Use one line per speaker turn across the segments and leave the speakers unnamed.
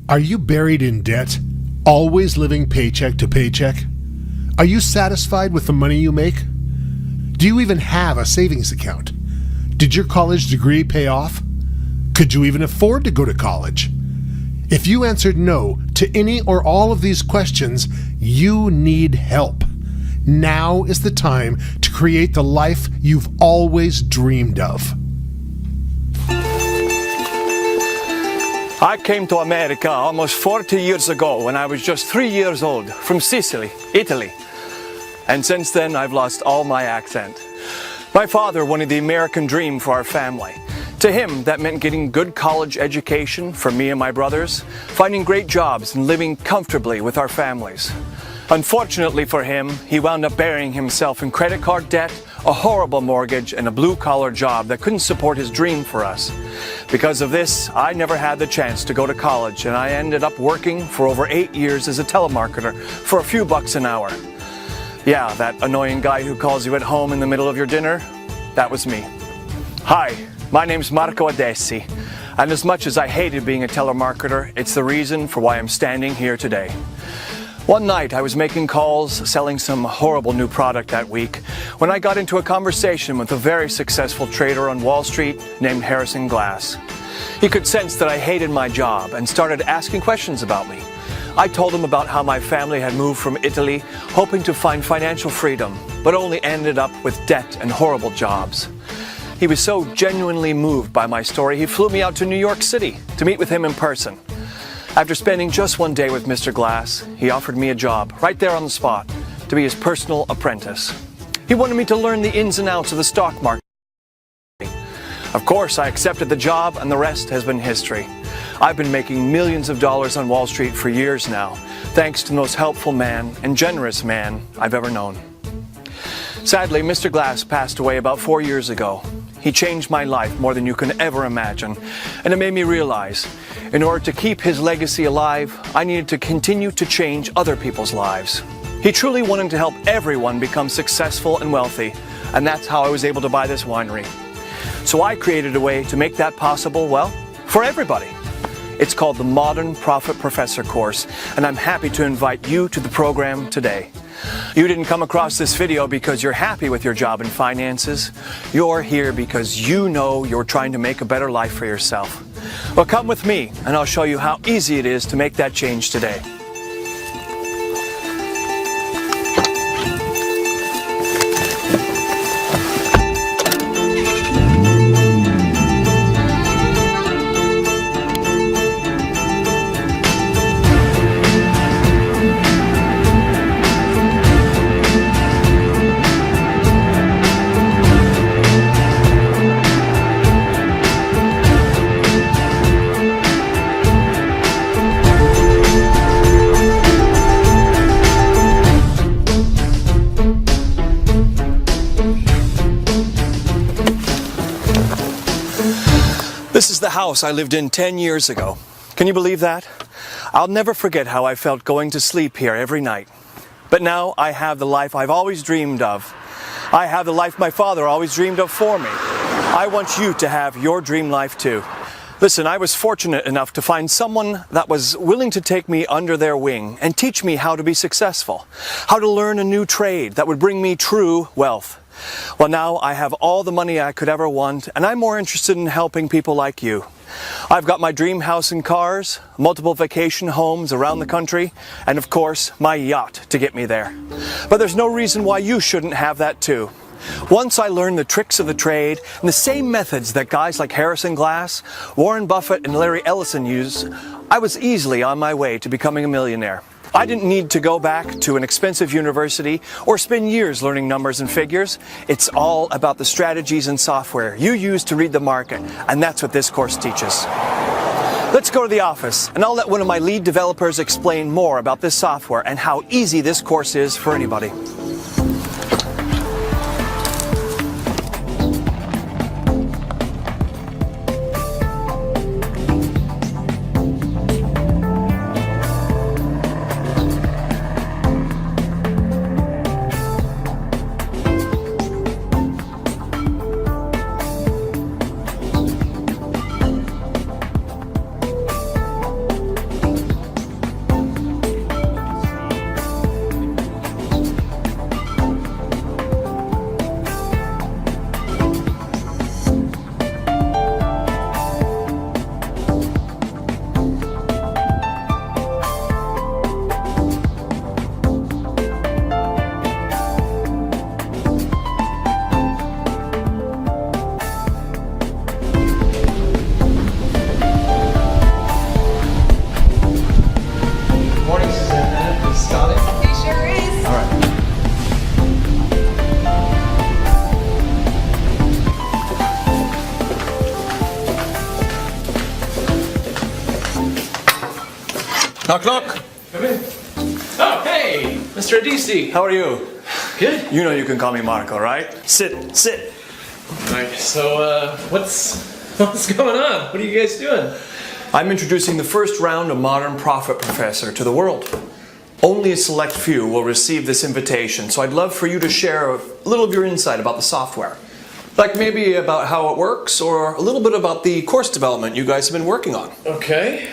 Are you buried in debt, always living paycheck to paycheck? Are you satisfied with the money you make? Do you even have a savings account? Did your college degree pay off? Could you even afford to go to college? If you answered no to any or all of these questions, you need help. Now is the time to create the life you've always dreamed of.
I came to America almost 40 years ago when I was just 3 years old, from Sicily, Italy. And since then, I've lost all my accent. My father wanted the American dream for our family. To him, that meant getting good college education for me and my brothers, finding great jobs and living comfortably with our families. Unfortunately for him, he wound up burying himself in credit card debt, a horrible mortgage, and a blue-collar job that couldn't support his dream for us. Because of this, I never had the chance to go to college, and I ended up working for over 8 years as a telemarketer for a few bucks an hour. Yeah, that annoying guy who calls you at home in the middle of your dinner, that was me. Hi, my name's Marco Adessi, and as much as I hated being a telemarketer, it's the reason for why I'm standing here today. One night I was making calls, selling some horrible new product that week, when I got into a conversation with a very successful trader on Wall Street named Harrison Glass. He could sense that I hated my job and started asking questions about me. I told him about how my family had moved from Italy, hoping to find financial freedom, but only ended up with debt and horrible jobs. He was so genuinely moved by my story, he flew me out to New York City to meet with him in person. After spending just one day with Mr. Glass, he offered me a job, right there on the spot, to be his personal apprentice. He wanted me to learn the ins and outs of the stock market. Of course, I accepted the job, and the rest has been history. I've been making millions of dollars on Wall Street for years now, thanks to the most helpful man and generous man I've ever known. Sadly, Mr. Glass passed away about 4 years ago. He changed my life more than you can ever imagine, and it made me realize, in order to keep his legacy alive, I needed to continue to change other people's lives. He truly wanted to help everyone become successful and wealthy, and that's how I was able to buy this winery. So I created a way to make that possible, well, for everybody. It's called the Modern Profit Professor course, and I'm happy to invite you to the program today. You didn't come across this video because you're happy with your job and finances. You're here because you know you're trying to make a better life for yourself. Well, come with me, and I'll show you how easy it is to make that change today. This is the house I lived in 10 years ago. Can you believe that? I'll never forget how I felt going to sleep here every night. But now I have the life I've always dreamed of. I have the life my father always dreamed of for me. I want you to have your dream life too. Listen, I was fortunate enough to find someone that was willing to take me under their wing and teach me how to be successful, how to learn a new trade that would bring me true wealth. Well, now I have all the money I could ever want, and I'm more interested in helping people like you. I've got my dream house and cars, multiple vacation homes around the country, and of course, my yacht to get me there. But there's no reason why you shouldn't have that too. Once I learned the tricks of the trade and the same methods that guys like Harrison Glass, Warren Buffett, and Larry Ellison use, I was easily on my way to becoming a millionaire. I didn't need to go back to an expensive university or spend years learning numbers and figures. It's all about the strategies and software you use to read the market, and that's what this course teaches. Let's go to the office, and I'll let one of my lead developers explain more about this software and how easy this course is for anybody. Knock, knock.
Come in. Oh, hey, Mr. Adisi.
How are you?
Good.
You know you can call me Marco, right? Sit.
All right, so what's going on? What are you guys doing?
I'm introducing the first round of Modern Profit Professor to the world. Only a select few will receive this invitation, so I'd love for you to share a little of your insight about the software. Like maybe about how it works, or a little bit about the course development you guys have been working on.
Okay.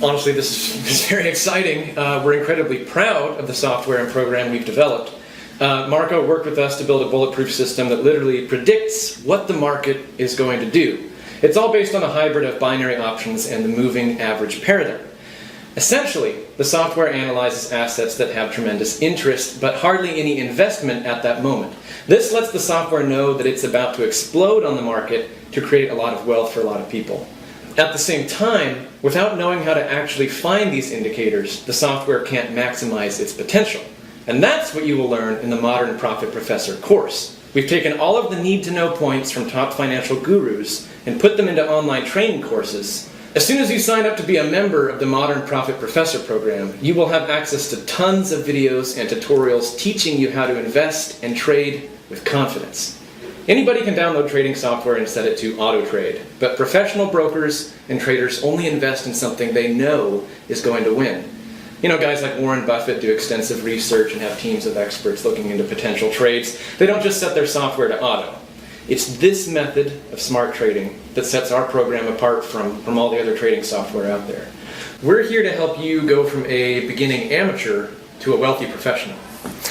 Honestly, this is very exciting. We're incredibly proud of the software and program we've developed. Marco worked with us to build a bulletproof system that literally predicts what the market is going to do. It's all based on a hybrid of binary options and the moving average paradigm. Essentially, the software analyzes assets that have tremendous interest, but hardly any investment at that moment. This lets the software know that it's about to explode on the market to create a lot of wealth for a lot of people. At the same time, without knowing how to actually find these indicators, the software can't maximize its potential. And that's what you will learn in the Modern Profit Professor course. We've taken all of the need-to-know points from top financial gurus and put them into online training courses. As soon as you sign up to be a member of the Modern Profit Professor program, you will have access to tons of videos and tutorials teaching you how to invest and trade with confidence. Anybody can download trading software and set it to AutoTrade, but professional brokers and traders only invest in something they know is going to win. You know, guys like Warren Buffett do extensive research and have teams of experts looking into potential trades. They don't just set their software to auto. It's this method of smart trading that sets our program apart from all the other trading software out there. We're here to help you go from a beginning amateur to a wealthy professional.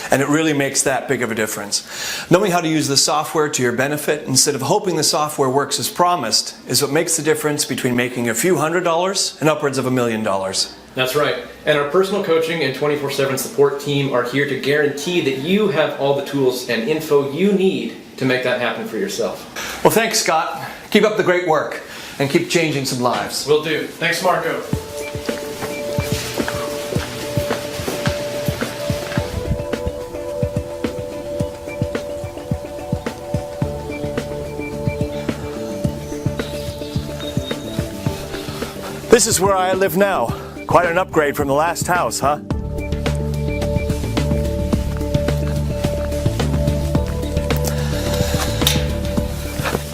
And it really makes that big of a difference. Knowing how to use the software to your benefit instead of hoping the software works as promised is what makes the difference between making a few $100s and upwards of $1 million.
That's right. And our personal coaching and 24/7 support team are here to guarantee that you have all the tools and info you need to make that happen for yourself.
Well, thanks, Scott. Keep up the great work and keep changing some lives.
Will do. Thanks, Marco.
This is where I live now. Quite an upgrade from the last house, huh?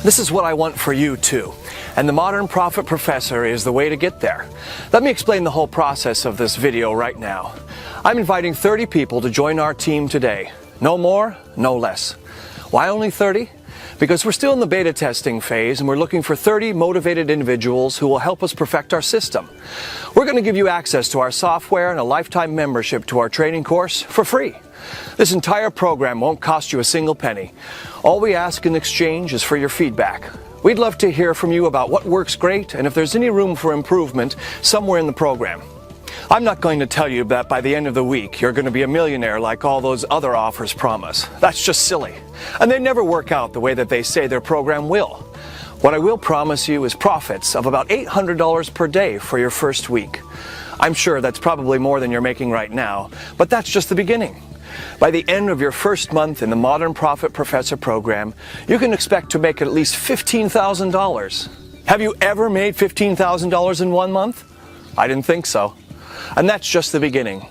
This is what I want for you too. And the Modern Profit Professor is the way to get there. Let me explain the whole process of this video right now. I'm inviting 30 people to join our team today. No more, no less. Why only 30? Because we're still in the beta testing phase and we're looking for 30 motivated individuals who will help us perfect our system. We're going to give you access to our software and a lifetime membership to our training course for free. This entire program won't cost you a single penny. All we ask in exchange is for your feedback. We'd love to hear from you about what works great and if there's any room for improvement somewhere in the program. I'm not going to tell you that by the end of the week you're going to be a millionaire like all those other offers promise. That's just silly. And they never work out the way that they say their program will. What I will promise you is profits of about $800 per day for your first week. I'm sure that's probably more than you're making right now, but that's just the beginning. By the end of your first month in the Modern Profit Professor program, you can expect to make at least $15,000. Have you ever made $15,000 in 1 month? I didn't think so. And that's just the beginning.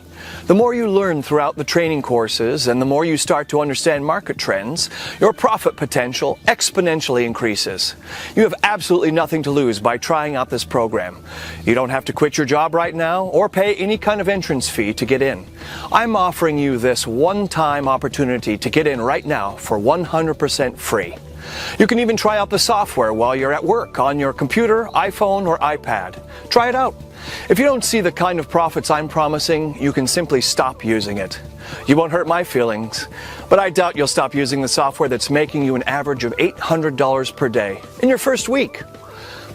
The more you learn throughout the training courses and the more you start to understand market trends, your profit potential exponentially increases. You have absolutely nothing to lose by trying out this program. You don't have to quit your job right now or pay any kind of entrance fee to get in. I'm offering you this one-time opportunity to get in right now for 100% free. You can even try out the software while you're at work on your computer, iPhone, or iPad. Try it out. If you don't see the kind of profits I'm promising, you can simply stop using it. You won't hurt my feelings, but I doubt you'll stop using the software that's making you an average of $800 per day in your first week.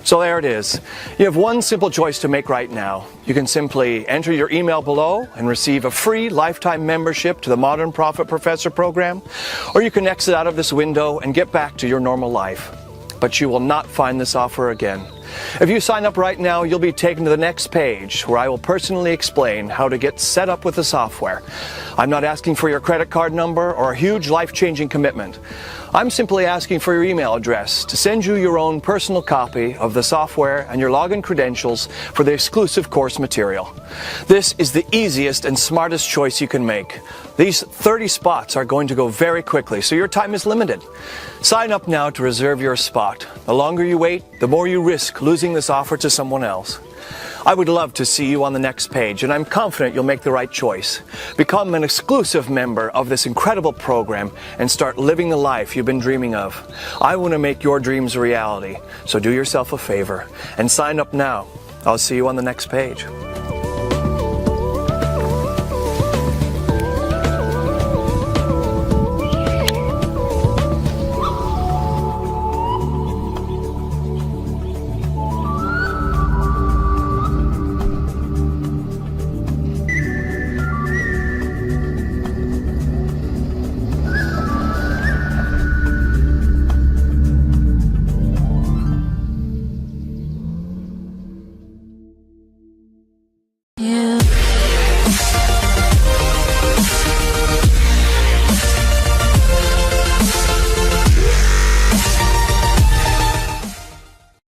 So there it is. You have one simple choice to make right now. You can simply enter your email below and receive a free lifetime membership to the Modern Profit Professor program, or you can exit out of this window and get back to your normal life. But you will not find this offer again. If you sign up right now, you'll be taken to the next page where I will personally explain how to get set up with the software. I'm not asking for your credit card number or a huge life-changing commitment. I'm simply asking for your email address to send you your own personal copy of the software and your login credentials for the exclusive course material. This is the easiest and smartest choice you can make. These 30 spots are going to go very quickly, so your time is limited. Sign up now to reserve your spot. The longer you wait, the more you risk losing this offer to someone else. I would love to see you on the next page, and I'm confident you'll make the right choice. Become an exclusive member of this incredible program and start living the life you've been dreaming of. I want to make your dreams a reality, so do yourself a favor and sign up now. I'll see you on the next page.
You